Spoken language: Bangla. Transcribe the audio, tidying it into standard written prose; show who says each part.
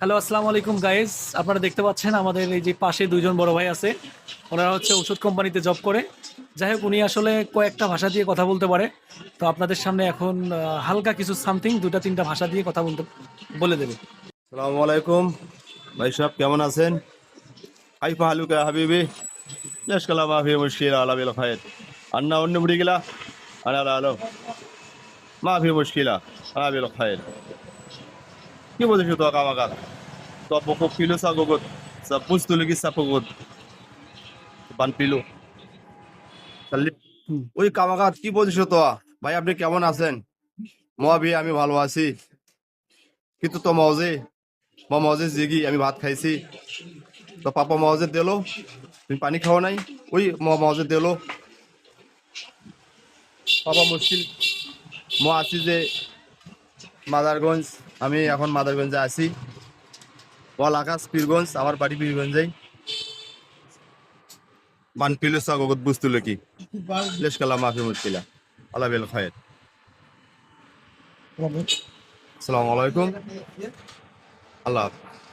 Speaker 1: হ্যালো, আসসালামু আলাইকুম গাইস। আপনারা দেখতে পাচ্ছেন আমাদের এই যে পাশে দুইজন বড় ভাই আছে। ওনারা হচ্ছে ওষুধ কোম্পানিতে জব করে। যাই হোক, উনি আসলে কয়েকটা ভাষা দিয়ে কথা বলতে পারে। তো আপনাদের সামনে এখন হালকা কিছু সামথিং দুটা তিনটা ভাষা দিয়ে কথা বলতে বলে দেবে।
Speaker 2: সালামু আলাইকুম ভাই সাহেব, কেমন আছেন? কাইফা হালুকা ইয়া হাবিবি? ليش كلام ما في مشكلة على بالخير. أنا ونمري كلا أنا لا لا ما في مشكلة أنا بالخير. কি বলছিস তো কামাকার? তো বকো পিলো সাগোগত সব পুস্তুলকি সাপোগত বান পিলো চাল্লি ওই কামাকার কি বলছিস তো? ভাই আপনি কেমন আছেন? মহাবি আমি ভালো আছি, কিন্তু তো মজে জিগি আমি ভাত খাইছি। তো পাপা মজে দিলো, তুমি পানি খাও নাই? ওই মজে দিলো পাপা মুশকিল। আছি যে মাদারগঞ্জ, আমি এখন মাদারগঞ্জে আছি। বল আকাশ পীরগঞ্জ, আমার বাড়ি পীরগঞ্জেই। বান পিলো সাগত বুঝতে কি লেশ কালা মাফি মুশকিলা আল্লাহ বেল খায়ের। আসসালামু আলাইকুম। আল্লাহ হাফেজ।